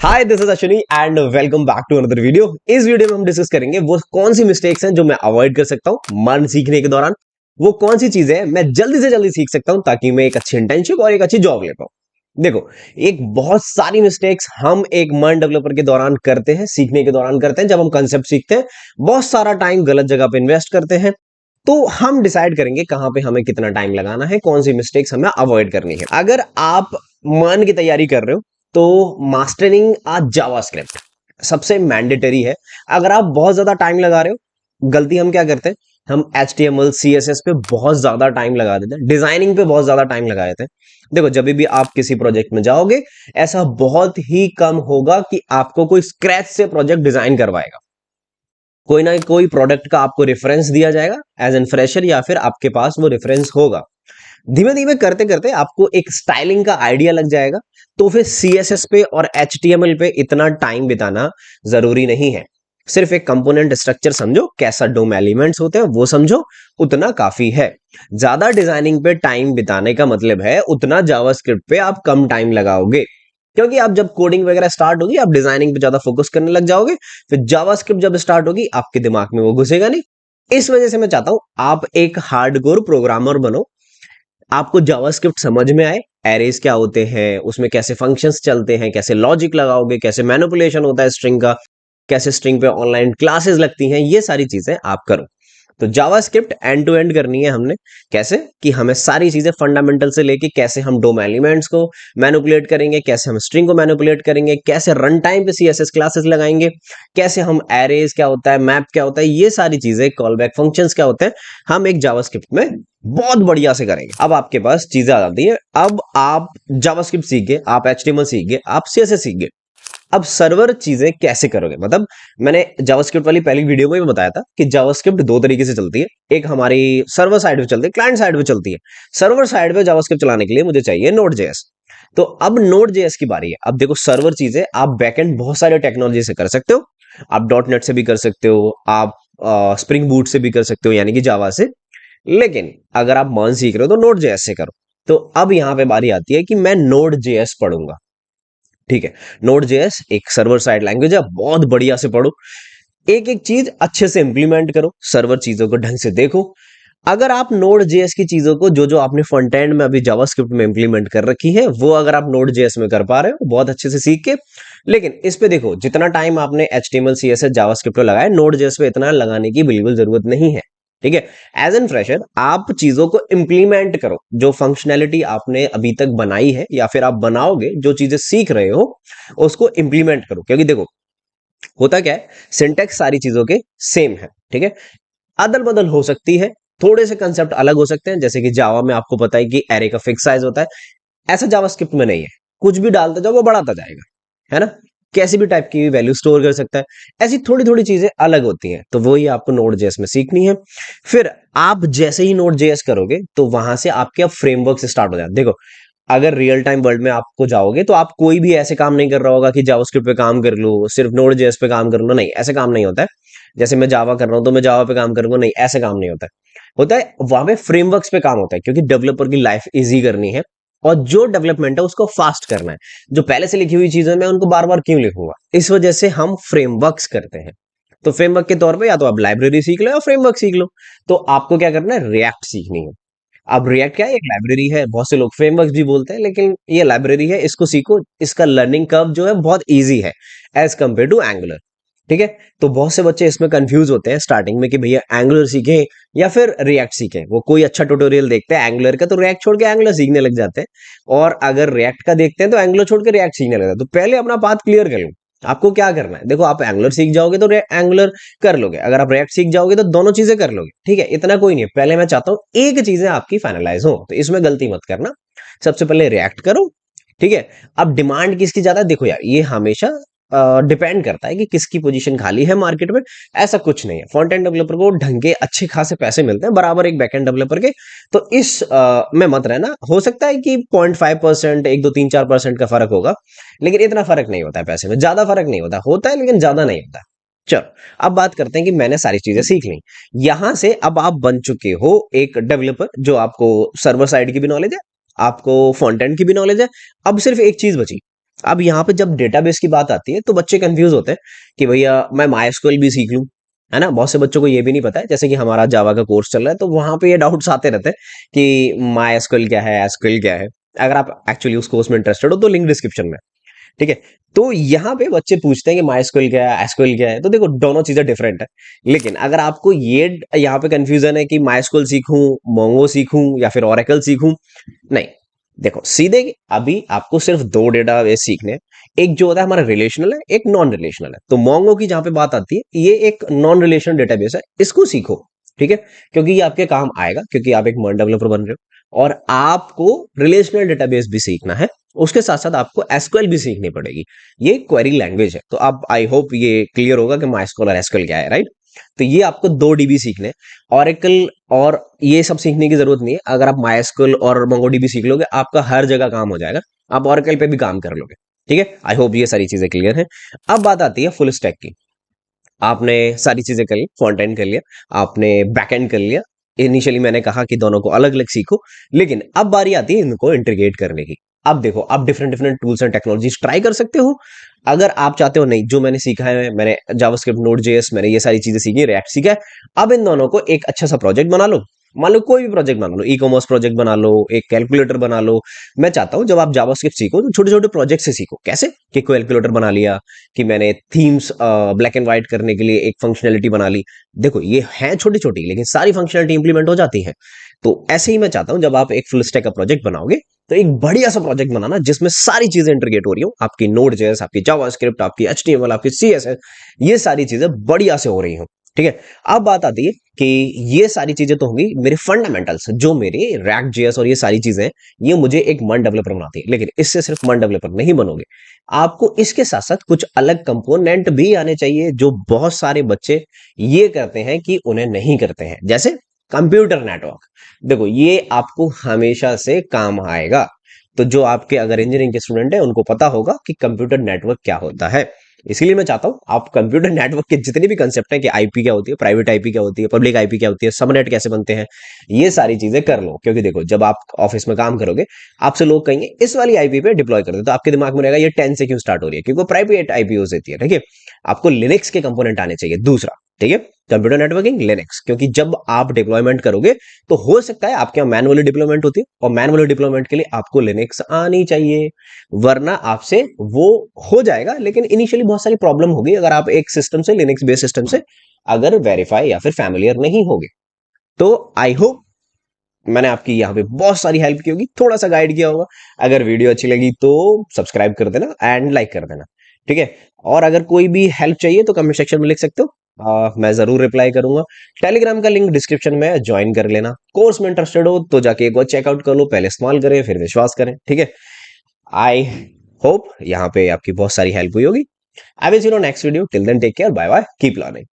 Hi this is Ashwini and welcome back to another video. इस video में हम discuss करेंगे वो कौन सी मिस्टेक्स हैं जो मैं अवॉइड कर सकता हूं मन सीखने के दौरान। वो कौन सी चीजें हैं मैं जल्दी से जल्दी सीख सकता हूं ताकि मैं एक अच्छी इंटर्नशिप और एक अच्छी जॉब ले पाऊं। देखो, एक बहुत सारी मिस्टेक्स हम एक मन डेवलपर के दौरान करते हैं, सीखने के दौरान करते हैं। जब हम कंसेप्ट सीखते हैं बहुत सारा टाइम गलत जगह पे इन्वेस्ट करते हैं। तो हम डिसाइड करेंगे कहां पे हमें कितना टाइम लगाना है, कौन सी मिस्टेक्स हमें अवॉइड करनी है। अगर आप मन की तैयारी कर रहे हो तो मास्टरिंग आ जावास्क्रिप्ट सबसे मैंडेटरी है। अगर आप बहुत ज्यादा टाइम लगा रहे हो, गलती हम क्या करते हैं, हम HTML CSS पे बहुत ज्यादा टाइम लगा देते हैं, डिजाइनिंग पे बहुत ज्यादा टाइम लगा देते हैं। देखो, जब भी आप किसी प्रोजेक्ट में जाओगे ऐसा बहुत ही कम होगा कि आपको कोई स्क्रैच से प्रोजेक्ट डिजाइन करवाएगा। कोई ना कोई प्रोडक्ट का आपको रेफरेंस दिया जाएगा एज एन फ्रेशर, या फिर आपके पास वो रेफरेंस होगा। धीमे धीमे करते करते आपको एक स्टाइलिंग का आइडिया लग जाएगा। तो फिर CSS पे और HTML पे इतना टाइम बिताना जरूरी नहीं है। सिर्फ एक कंपोनेंट स्ट्रक्चर समझो, कैसा डोम एलिमेंट्स होते हैं वो समझो, उतना काफी है। ज्यादा डिजाइनिंग पे टाइम बिताने का मतलब है उतना जावास्क्रिप्ट पे आप कम टाइम लगाओगे। क्योंकि आप जब कोडिंग वगैरह स्टार्ट होगी आप डिजाइनिंग पे ज्यादा फोकस करने लग जाओगे, फिर जावास्क्रिप्ट जब स्टार्ट होगी आपके दिमाग में वो घुसेगा नहीं। इस वजह से मैं चाहता हूं आप एक हार्डकोर प्रोग्रामर बनो। आपको जावास्क्रिप्ट समझ में आए, एरेज क्या होते हैं, उसमें कैसे फंक्शंस चलते हैं, कैसे लॉजिक लगाओगे, कैसे मैनिपुलेशन होता है स्ट्रिंग का, कैसे स्ट्रिंग पे ऑनलाइन क्लासेस लगती हैं, ये सारी चीजें आप करो। तो जावास्क्रिप्ट एंड टू एंड करनी है हमने। कैसे कि हमें सारी चीजें फंडामेंटल से लेके कैसे हम डोम एलिमेंट्स को मैनिपुलेट करेंगे, कैसे हम स्ट्रिंग को मैनिपुलेट करेंगे, कैसे रन टाइम पे CSS क्लासेस लगाएंगे, कैसे हम एरेज क्या होता है, मैप क्या होता है, ये सारी चीजें, कॉल बैक फंक्शंस क्या होते हैं, हम एक जावास्क्रिप्ट में बहुत बढ़िया से करेंगे। अब आपके पास चीजें आ जाती है। अब आप जावास्क्रिप्ट सीख गए, आप HTML सीख गए, आप CSS सीख गए। अब सर्वर चीजें कैसे करोगे, मतलब मैंने जावास्क्रिप्ट वाली पहली वीडियो में भी बताया था कि जावास्क्रिप्ट दो तरीके से चलती है। एक हमारी सर्वर साइड पे चलती है, क्लाइंट साइड पे चलती है। सर्वर साइड पे जावास्क्रिप्ट चलाने के लिए मुझे चाहिए Node.js। तो अब Node.js की बारी है। अब देखो, सर्वर चीजें आप बैकएंड बहुत सारे टेक्नोलॉजी से कर सकते हो। आप .NET से भी कर सकते हो, आप स्प्रिंग बूट से भी कर सकते हो, यानी कि जावा से। लेकिन अगर आप मर्न सीख रहे हो तो Node.js से करो। तो अब यहां पे बारी आती है कि मैं Node.js पढ़ूंगा। ठीक है, Node.js एक सर्वर साइड लैंग्वेज है, बहुत बढ़िया से पढ़ो, एक एक चीज अच्छे से इंप्लीमेंट करो, सर्वर चीजों को ढंग से देखो। अगर आप Node.js की चीजों को जो जो आपने फ्रंट एंड में अभी जावास्क्रिप्ट में इंप्लीमेंट कर रखी है वो अगर आप Node.js में कर पा रहे हो बहुत अच्छे से सीख के। लेकिन इस पे देखो, जितना टाइम आपने HTML CSS जावास्क्रिप्ट पे लगाया, Node.js पे इतना लगाने की बिल्कुल जरूरत नहीं है। ठीक है, एज एन फ्रेशर आप चीजों को इंप्लीमेंट करो। जो फंक्शनैलिटी आपने अभी तक बनाई है या फिर आप बनाओगे, जो चीजें सीख रहे हो उसको इंप्लीमेंट करो। क्योंकि देखो, होता क्या है, सिंटेक्स सारी चीजों के सेम है। ठीक है, अदल बदल हो सकती है, थोड़े से कंसेप्ट अलग हो सकते हैं। जैसे कि जावा में आपको पता है कि एरे का फिक्स साइज होता है, ऐसा जावास्क्रिप्ट में नहीं है। कुछ भी डालता जाओ वो बढ़ाता जाएगा, है ना। कैसी भी टाइप की वैल्यू स्टोर कर सकता है। ऐसी थोड़ी थोड़ी चीजें अलग होती हैं, तो वही आपको Node.js में सीखनी है। फिर आप जैसे ही Node.js करोगे तो वहां से आपके अब फ्रेमवर्क से स्टार्ट हो जाए। देखो, अगर रियल टाइम वर्ल्ड में आपको जाओगे तो आप कोई भी ऐसे काम नहीं कर रहा होगा कि जावास्क्रिप्ट पे काम कर लो, सिर्फ Node.js पे काम कर लो, नहीं, ऐसे काम नहीं होता है। जैसे मैं जावा कर रहा हूं तो मैं जावा पे काम करूंगा, नहीं, ऐसे काम नहीं होता है। होता है वहां पे फ्रेमवर्क्स पे काम होता है, क्योंकि डेवलपर की लाइफ इजी करनी है और जो डेवलपमेंट है उसको फास्ट करना है। जो पहले से लिखी हुई चीजें मैं उनको बार बार क्यों लिखूंगा, इस वजह से हम फ्रेमवर्क्स करते हैं। तो फ्रेमवर्क के तौर पे या तो आप लाइब्रेरी सीख लो या फ्रेमवर्क सीख लो। तो आपको क्या करना है, रिएक्ट सीखनी है। अब रिएक्ट क्या है, एक लाइब्रेरी है, बहुत से लोग फ्रेमवर्क भी बोलते हैं, लेकिन ये लाइब्रेरी है, इसको सीखो। इसका लर्निंग कर्व जो है बहुत ईजी है एज कंपेयर टू एंगुलर। ठीक है, तो बहुत से बच्चे इसमें कंफ्यूज होते हैं स्टार्टिंग में कि भैया एंगुलर सीखें या फिर रिएक्ट सीखें। वो कोई अच्छा ट्यूटोरियल देखते हैं एंगुलर का तो रिएक्ट छोड़ के एंगुलर सीखने लग जाते हैं, और अगर रिएक्ट का देखते हैं तो एंगुलर छोड़ के रिएक्ट सीखने लग जाते हैं। तो पहले अपना पाथ क्लियर कर लो, आपको क्या करना है। देखो, आप एंगुलर सीख जाओगे तो एंगुलर कर लोगे, अगर आप रिएक्ट सीख जाओगे तो दोनों चीजें कर लोगे। ठीक है, इतना कोई नहीं है। पहले मैं चाहता हूं एक चीजें आपकी फाइनलाइज हो, तो इसमें गलती मत करना। सबसे पहले रिएक्ट करो। ठीक है, अब डिमांड किसकी ज्यादा है, देखो यार, ये हमेशा डिपेंड करता है कि किसकी पोजीशन खाली है मार्केट में। ऐसा कुछ नहीं है, फ्रंट एंड डेवलपर को ढंग के अच्छे खासे पैसे मिलते हैं बराबर एक बैक एंड डेवलपर के। तो इस में मत रहना। हो सकता है कि 0.5%, 1 2 3 4% का फर्क होगा, लेकिन इतना फर्क नहीं होता है पैसे में, ज्यादा फर्क नहीं होता, होता है लेकिन ज्यादा नहीं होता। चलो, अब बात करते हैं कि मैंने सारी चीजें सीख ली। यहां से अब आप बन चुके हो एक डेवलपर, जो आपको सर्वर साइड की भी नॉलेज है, आपको फ्रंट एंड की भी नॉलेज है। अब सिर्फ एक चीज बची, अब यहाँ पे जब डेटाबेस की बात आती है तो बच्चे कंफ्यूज होते हैं कि भैया मैं माई भी सीख लूं, है ना। बहुत से बच्चों को ये भी नहीं पता है, जैसे कि हमारा जावा का कोर्स चल रहा है तो वहां पे ये डाउट्स आते रहते हैं कि माई क्या है, एसक्यूएल क्या है। अगर आप एक्चुअली उस कोर्स में इंटरेस्टेड हो तो लिंक डिस्क्रिप्शन में, ठीक है। तो यहाँ पे बच्चे पूछते हैं कि माई क्या है, एसक्यूएल क्या है। तो देखो दोनों चीजें डिफरेंट है, लेकिन अगर आपको ये यहाँ पे कंफ्यूजन है कि माई सीखूं, मोंगो सीखूं या फिर ओरेकल सीखूं, नहीं। देखो सीधे अभी आपको सिर्फ दो डेटाबेस सीखने हैं। एक जो होता है हमारा रिलेशनल है, एक नॉन रिलेशनल है। तो मोंगो की जहां पे बात आती है, ये एक नॉन रिलेशनल डेटाबेस है, इसको सीखो, ठीक है। क्योंकि ये आपके काम आएगा, क्योंकि आप एक मॉडल डेवलपर बन रहे हो और आपको रिलेशनल डेटाबेस भी सीखना है। उसके साथ साथ आपको एसक्यूएल भी सीखनी पड़ेगी। ये क्वेरी लैंग्वेज है। तो आप आई होप ये क्लियर होगा कि माइस्क्यूएल और एसक्यूएल क्या है, राइट। तो ये आपको दो डीबी सीखने हैं। ऑरेकल और ये सब सीखने की जरूरत नहीं है। अगर आप माइस्क्यूएल और मोंगोडीबी सीख लोगे, आपका हर जगह काम हो जाएगा। आप ऑरेकल पे भी काम कर लोगे, ठीक है। आई होप ये सारी चीजें क्लियर है। अब बात आती है फुल स्टैक की। आपने सारी चीजें कर ली, फ्रंट एंड कर लिया, आपने बैक एंड कर लिया। इनिशियली मैंने कहा कि दोनों को अलग अलग सीखो, लेकिन अब बारी आती है इनको इंटीग्रेट करने की। अब देखो, आप different different tools and technologies try कर सकते हो। अगर आप चाहते हो नहीं, जो मैंने सीखा है, मैंने जावास्क्रिप्ट, नोड जेएस, मैंने ये सारी चीजें सीखी, रिएक्ट सीखा है, अब इन दोनों को एक अच्छा सा प्रोजेक्ट बना लो। मान लो कोई भी प्रोजेक्ट बना लो, ई कॉमर्स प्रोजेक्ट बना लो, एक कैलकुलेटर बना लो। मैं चाहता हूं जब आप जावास्क्रिप्ट सीखो तो छोटे छोटे प्रोजेक्ट से सीखो। कैसे कि कैलकुलेटर बना लिया, कि मैंने थीम्स ब्लैक एंड व्हाइट करने के लिए एक फंक्शनैलिटी बना ली। देखो ये है छोटी छोटी, लेकिन सारी फंक्शनैलिटी इंप्लीमेंट हो जाती है। तो ऐसे ही मैं चाहता हूं जब आप एक फुल स्टैक का प्रोजेक्ट बनाओगे तो एक बढ़िया सा प्रोजेक्ट बनाना जिसमें सारी चीजें इंटीग्रेट हो रही हो। आपकी नोड जेएस, आपकी जावास्क्रिप्ट, आपकी एचटीएमएल, आपकी सीएसएस, ये सारी चीजें बढ़िया से हो रही हो, ठीक है। अब बात आती है कि ये सारी चीजें तो होंगी मेरे फंडामेंटल्स, जो मेरे रिएक्ट जेएस और ये सारी चीजें हैं, ये मुझे एक मन डेवलपर बनाती है। लेकिन इससे सिर्फ मन डेवलपर नहीं बनोगे, आपको इसके साथ साथ कुछ अलग कंपोनेंट भी आने चाहिए, जो बहुत सारे बच्चे ये करते हैं कि उन्हें नहीं करते हैं। जैसे कंप्यूटर नेटवर्क। देखो ये आपको हमेशा से काम आएगा। तो जो आपके अगर इंजीनियरिंग के स्टूडेंट है, उनको पता होगा कि कंप्यूटर नेटवर्क क्या होता है। इसीलिए मैं चाहता हूं आप कंप्यूटर नेटवर्क के जितने भी कंसेप्ट है, कि आईपी क्या होती है, प्राइवेट आईपी क्या होती है, पब्लिक आईपी क्या होती है, सबनेट कैसे बनते हैं, ये सारी चीजें कर लो। क्योंकि देखो जब आप ऑफिस में काम करोगे, आपसे लोग कहेंगे इस वाली आईपी पे डिप्लॉय कर दो, तो आपके दिमाग में रहेगा ये 10 से क्यों स्टार्ट हो रही है, क्योंकि वो प्राइवेट आईपी यूज होती है, ठीक है। आपको लिनक्स के कंपोनेंट आने चाहिए, दूसरा, ठीक है। कंप्यूटर नेटवर्किंग लिनक्स, क्योंकि जब आप डिप्लॉयमेंट करोगे तो हो सकता है आपके यहाँ मैनुअली डिप्लॉयमेंट होती है, और मैनुअली डिप्लॉयमेंट के लिए आपको लिनक्स आनी चाहिए, वरना आपसे वो हो जाएगा, लेकिन इनिशियली बहुत सारी प्रॉब्लम होगी अगर आप एक सिस्टम से, लिनक्स बेस्ड सिस्टम से अगर वेरीफाई या फिर फैमिलियर नहीं होगे। तो आई होप मैंने आपकी यहाँ पे बहुत सारी हेल्प की होगी, थोड़ा सा गाइड किया होगा। अगर वीडियो अच्छी लगी तो सब्सक्राइब कर देना एंड लाइक कर देना, ठीक है। और अगर कोई भी हेल्प चाहिए तो कमेंट सेक्शन में लिख सकते हो, मैं जरूर रिप्लाई करूंगा। टेलीग्राम का लिंक डिस्क्रिप्शन में ज्वाइन कर लेना। कोर्स में इंटरेस्टेड हो तो जाके एक बार चेकआउट कर लो, पहले इस्तेमाल करें फिर विश्वास करें, ठीक है। आई होप यहाँ पे आपकी बहुत सारी हेल्प हुई होगी। I will see you next video, till then take care, bye bye, keep learning.